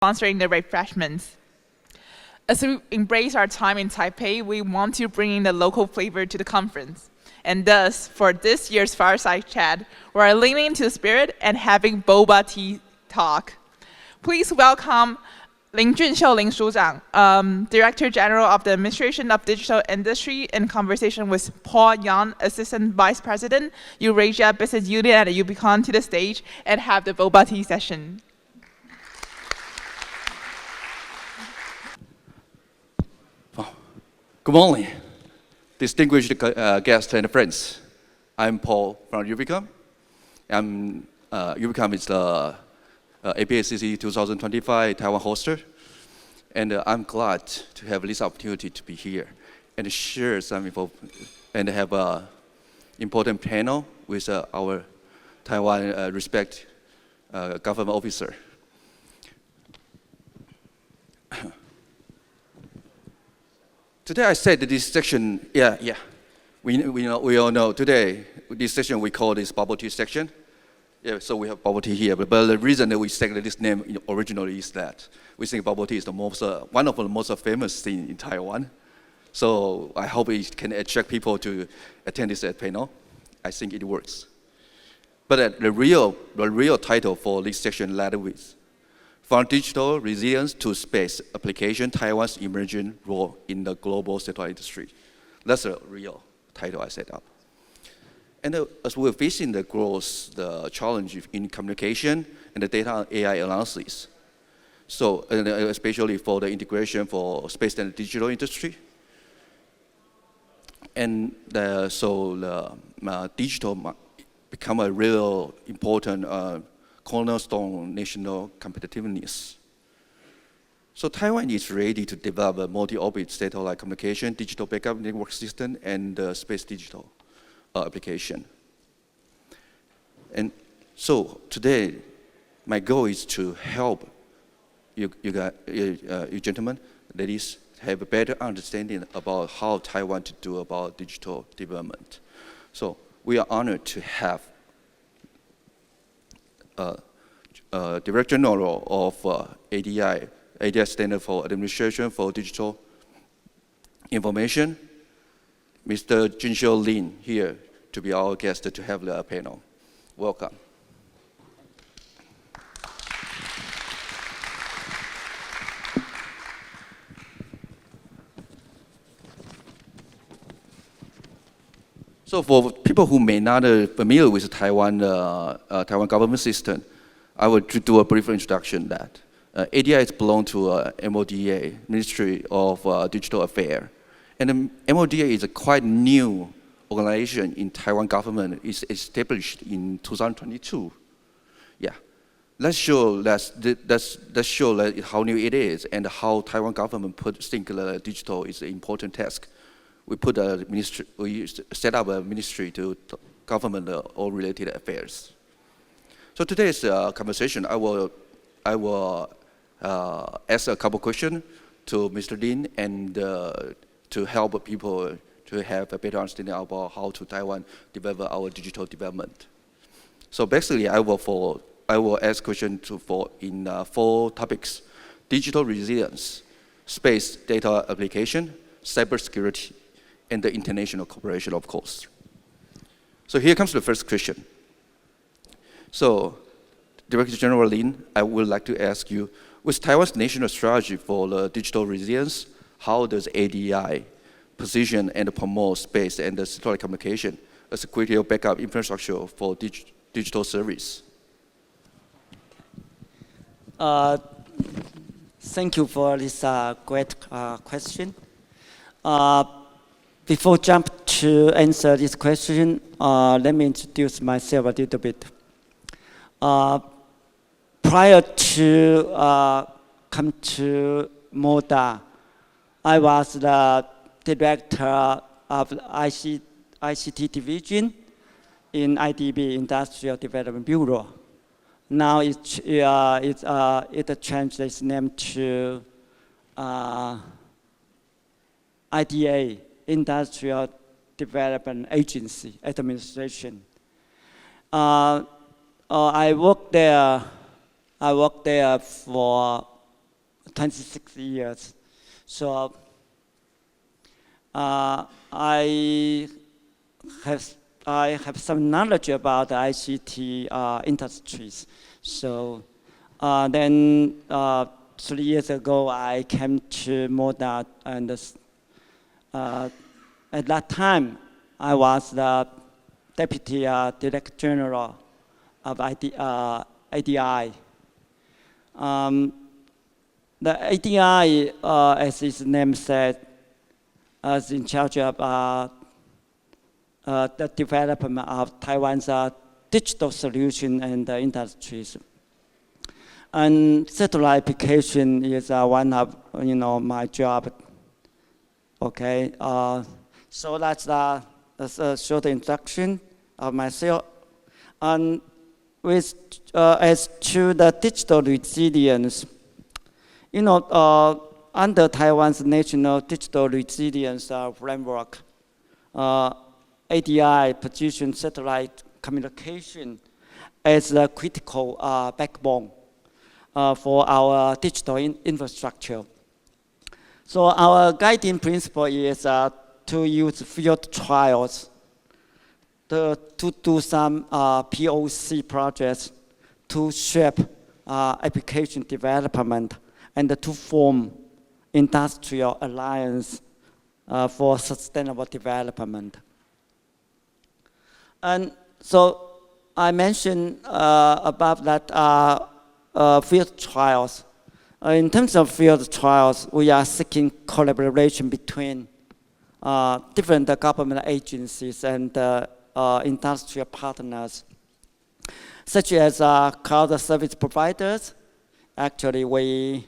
sponsoring the refreshments. As we embrace our time in Taipei, we want to bring in the local flavor to the conference. And thus, for this year's Fireside Chat, we are leaning into the spirit and having Boba tea talk. Please welcome Jiunn-Shiow Lin 署长, Director General of the Administration of Digital Industry, in conversation with Paul Yang, Assistant Vice President, Eurasia Business Unit at Ubiqconn, to the stage and have the Boba tea session. Good morning, distinguished guests and friends. I'm Paul from Ubiqconn. Ubiqconn is the APSCC 2025 Taiwan hoster, and I'm glad to have this opportunity to be here and share some info and have an important panel with our Taiwan respect government officer. Today I said that this section, we all know today this section we call this bubble tea section. Yeah, so we have bubble tea here, but the reason that we selected this name originally is that we think bubble tea is the most, one of the most famous things in Taiwan. So I hope it can attract people to attend this panel. I think it works. But the real title for this section led with from digital resilience to space application, Taiwan's emerging role in the global satellite industry. That's the real title I set up. And as we're facing the growth, the challenge in communication and the data AI analysis, so especially for the integration for space and digital industry, and so the digital become a real important cornerstone national competitiveness. So Taiwan is ready to develop a multi-orbit satellite communication, digital backup network system, and space digital application. And so today, my goal is to help you gentlemen, ladies, have a better understanding about how Taiwan to do about digital development. So we are honored to have Director General of ADI. ADI stands for Administration for Digital Information, Mr. Jiunn-Shiow Lin, here to be our guest to have the panel. Welcome. So for people who may not be familiar with Taiwan government system, I will do a brief introduction that ADI is belong to MODA, Ministry of Digital Affairs. And MODA is a quite new organization in Taiwan government. It's established in 2022. Yeah, let's show how new it is and how Taiwan government think digital is an important task. We put a ministry, we set up a ministry to government all related affairs. So today's conversation, I will ask a couple questions to Mr. Lin and to help people to have a better understanding about how to Taiwan develop our digital development. So basically, I will ask questions in 4 topics: digital resilience, space data application, cybersecurity, and the international cooperation, of course. So here comes the first question. So, Director General Lin, I would like to ask you, with Taiwan's national strategy for the digital resilience, how does ADI position and promote space and satellite communication as a critical backup infrastructure for digital service? Thank you for this great question. Before jump to answer this question, let me introduce myself a little bit. Prior to come to MODA, I was the director of the ICT division in IDB, Industrial Development Bureau. Now it changed its name to IDA, Industrial Development Agency Administration. I worked there for 26 years. So I have some knowledge about the ICT industries. So then 3 years ago, I came to MODA, and at that time, I was the Deputy Director General of ADI. The ADI, as its name said, is in charge of the development of Taiwan's digital solution and industries. And satellite application is one of my job. Okay, so that's a short introduction of myself. And as to the digital resilience, under Taiwan's National Digital Resilience Framework, ADI positions satellite communication as a critical backbone for our digital infrastructure. So our guiding principle is to use field trials to do some POC projects to shape application development and to form industrial alliance for sustainable development. And so I mentioned above that field trials. In terms of field trials, we are seeking collaboration between different government agencies and industrial partners, such as cloud service providers. Actually, we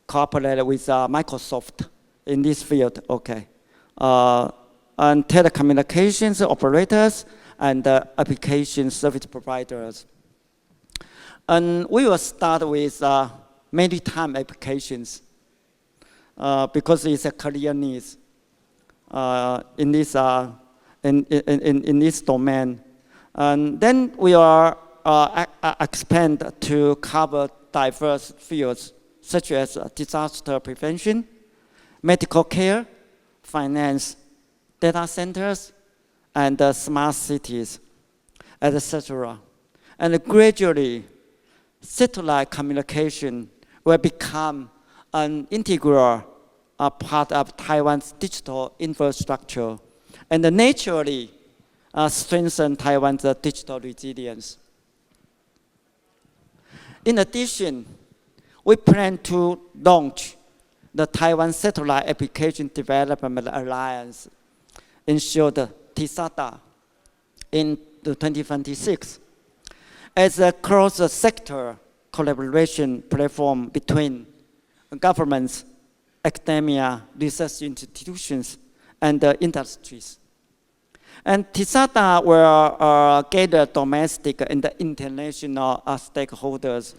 cooperate with Microsoft in this field, okay. And telecommunications operators and application service providers. And we will start with maritime applications because it's a clear need in this domain. And then we are expand to cover diverse fields such as disaster prevention, medical care, finance, data centers, and smart cities, etc. And gradually, satellite communication will become an integral part of Taiwan's digital infrastructure and naturally strengthen Taiwan's digital resilience. In addition, we plan to launch the Taiwan Satellite Application Development Alliance, in short, TSATA, in 2026, as a cross-sector collaboration platform between governments, academia, research institutions, and industries. And TSATA will gather domestic and international stakeholders,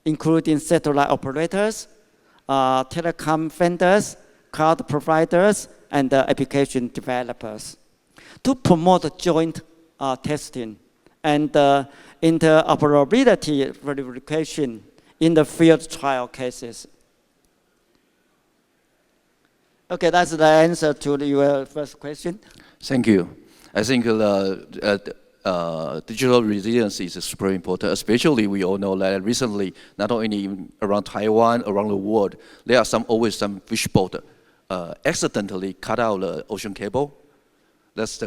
including satellite operators, telecom vendors, cloud providers, and application developers to promote joint testing and interoperability verification in the field trial cases. Okay, that's the answer to your first question. Thank you. I think digital resilience is super important, especially we all know that recently, not only around Taiwan, around the world, there are always some fish boat accidentally cut out the ocean cable. Let's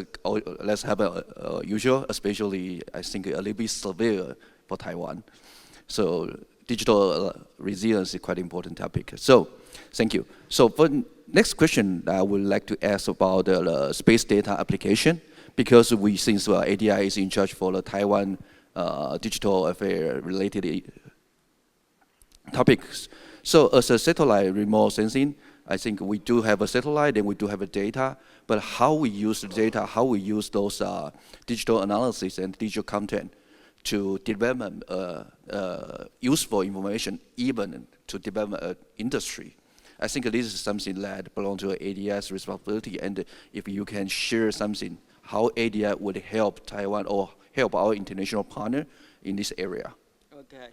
have a usual, especially I think a little bit severe for Taiwan. So digital resilience is quite an important topic. So thank you. So for next question, I would like to ask about the space data application, because since ADI is in charge for the Taiwan digital affair related topics. So as a satellite remote sensing, I think we do have a satellite and we do have a data, but how we use the data, how we use those digital analysis and digital content to develop useful information, even to develop industry. I think this is something that belongs to ADI's responsibility, and if you can share something, how ADI would help Taiwan or help our international partner in this area. Okay.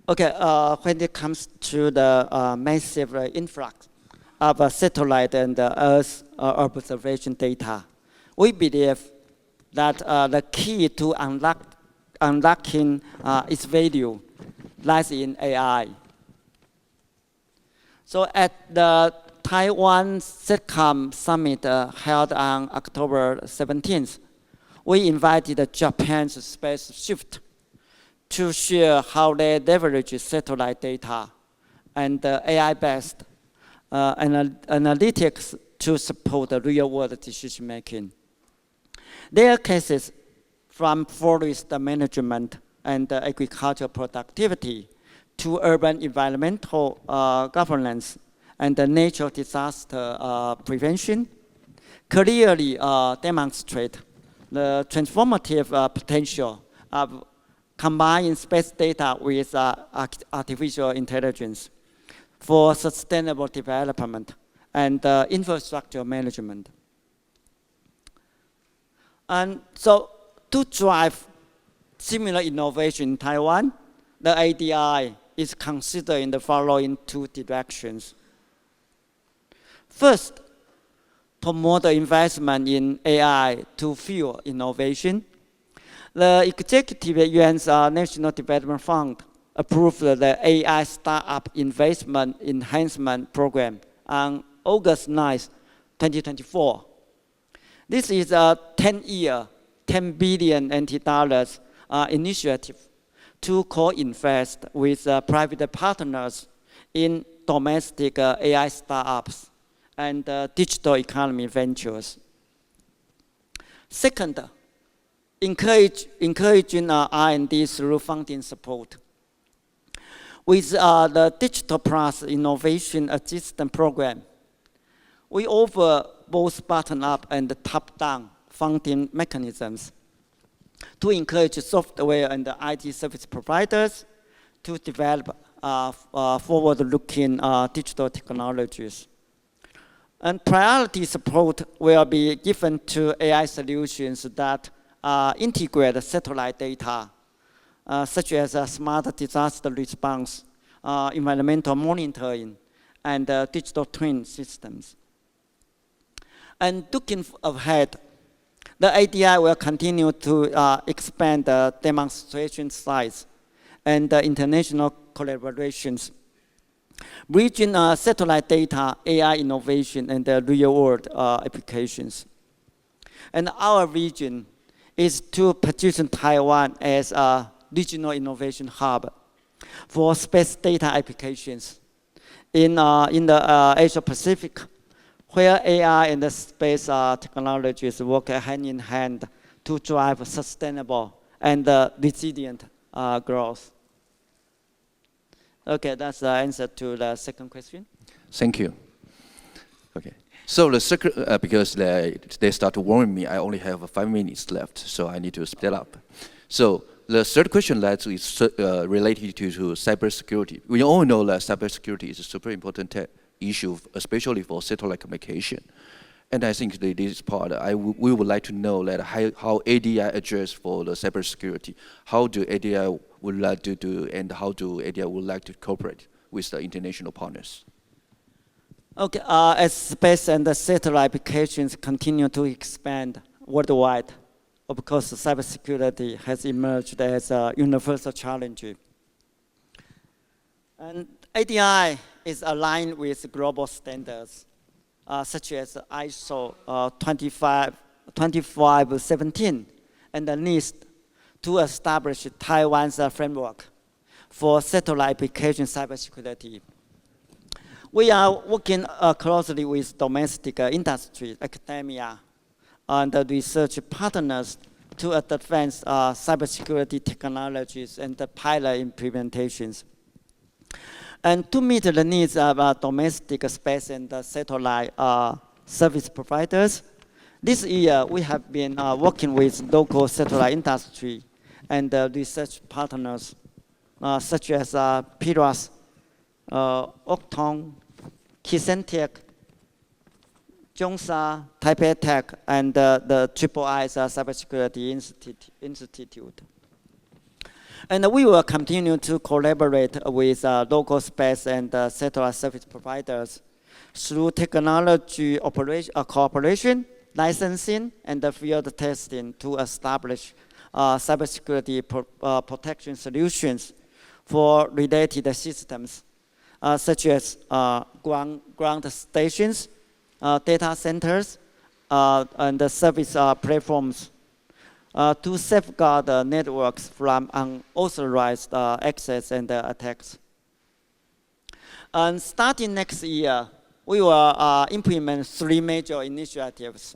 Okay, when it comes to the massive influx of satellite and Earth observation data, we believe that the key to unlocking its value lies in AI. So at the Taiwan SETCOM summit held on October 17th, we invited Japan's Space Shift to share how they leverage satellite data and AI-based analytics to support the real-world decision-making. Their cases from forest management and agricultural productivity to urban environmental governance and natural disaster prevention clearly demonstrate the transformative potential of combining space data with artificial intelligence for sustainable development and infrastructure management. And so to drive similar innovation in Taiwan, the ADI is considering the following two directions. First, promote the investment in AI to fuel innovation. The executive yuan's National Development Fund approved the AI Startup Investment Enhancement Program on August 9, 2024. This is a 10-year, 10 billion NT dollars initiative to co-invest with private partners in domestic AI startups and digital economy ventures. Second, encouraging R&D through funding support. With the Digital Plus Innovation Assistance Program, we offer both bottom-up and top-down funding mechanisms to encourage software and IT service providers to develop forward-looking digital technologies. And priority support will be given to AI solutions that integrate satellite data, such as smart disaster response, environmental monitoring, and digital twin systems. And looking ahead, the ADI will continue to expand the demonstration sites and international collaborations, bridging satellite data, AI innovation, and real-world applications. And our vision is to position Taiwan as a regional innovation hub for space data applications in the Asia-Pacific, where AI and the space technologies work hand in hand to drive sustainable and resilient growth. Okay, that's the answer to the second question. Thank you. Okay. So the second, because they start to warn me, I only have 5 minutes left, so I need to speed up. So the third question that is related to cybersecurity. We all know that cybersecurity is a super important issue, especially for satellite communication. And I think this part, we would like to know that how ADI address for the cybersecurity. How do ADI would like to do, and how do ADI would like to cooperate with the international partners? Okay, as space and the satellite applications continue to expand worldwide, of course, cybersecurity has emerged as a universal challenge. And ADI is aligned with global standards, such as ISO 2517 and the NIST to establish Taiwan's framework for satellite application cybersecurity. We are working closely with domestic industry, academia, and research partners to advance cybersecurity technologies and pilot implementations. And to meet the needs of domestic space and satellite service providers, this year we have been working with local satellite industry and research partners such as PIRAS, Ubiqconn, Kisentech, Jiunn-Shiow, Taipei Tech, and the III's Cybersecurity Institute. And we will continue to collaborate with local space and satellite service providers through technology cooperation, licensing, and field testing to establish cybersecurity protection solutions for related systems, such as ground stations, data centers, and the service platforms to safeguard networks from unauthorized access and attacks. And starting next year, we will implement 3 major initiatives.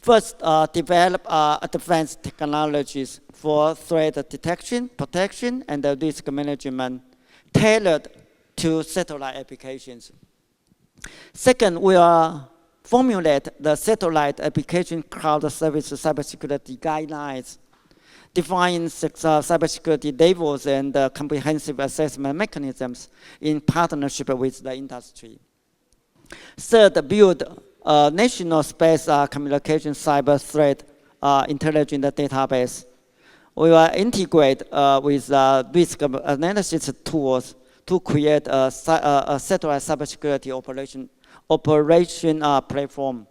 First, develop advanced technologies for threat detection, protection, and risk management tailored to satellite applications. Second, we will formulate the satellite application cloud service cybersecurity guidelines, define cybersecurity levels and comprehensive assessment mechanisms in partnership with the industry. Third, build a national space communication cyber threat intelligence database. We will integrate with risk analysis tools to create a satellite cybersecurity operation platform.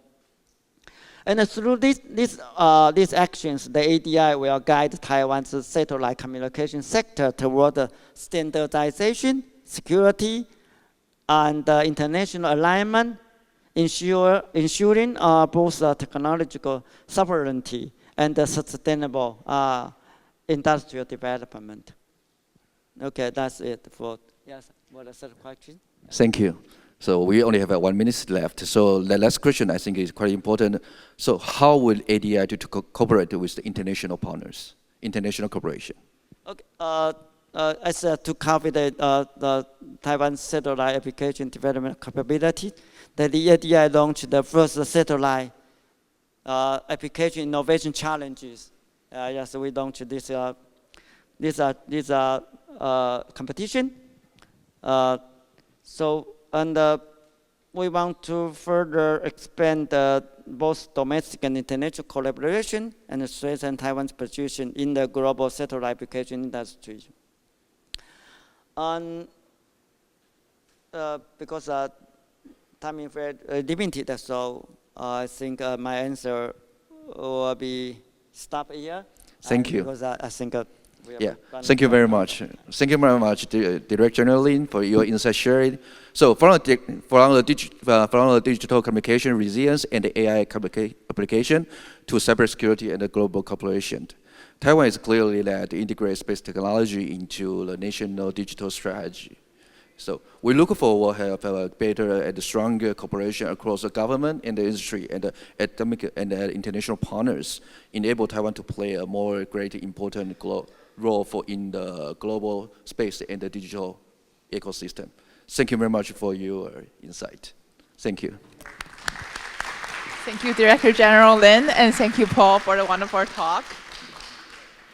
And through these actions, the ADI will guide Taiwan's satellite communication sector toward standardization, security, and international alignment, ensuring both technological sovereignty and sustainable industrial development. Okay, that's it for, yes, what a third question? Thank you. So we only have 1 minute left. So the last question I think is quite important. So how will ADI to cooperate with the international partners, international cooperation? Okay, as to cover the Taiwan satellite application development capability, the ADI launched the first satellite application innovation challenges. Yes, we launched this competition. And we want to further expand both domestic and international collaboration and strengthen Taiwan's position in the global satellite application industry. And because time is very limited, so I think my answer will be stop here. Thank you. Because I think yeah, thank you very much. Thank you very much, Director General Lin, for your insight sharing. So from the digital communication resilience and the AI application to cybersecurity and the global cooperation, Taiwan is clearly led to integrate space technology into the national digital strategy. So we look forward to have a better and stronger cooperation across the government and the industry and the academic and the international partners, enable Taiwan to play a more great important role in the global space and the digital ecosystem. Thank you very much for your insight. Thank you. Thank you, Director General Lin, and thank you, Paul, for the wonderful talk.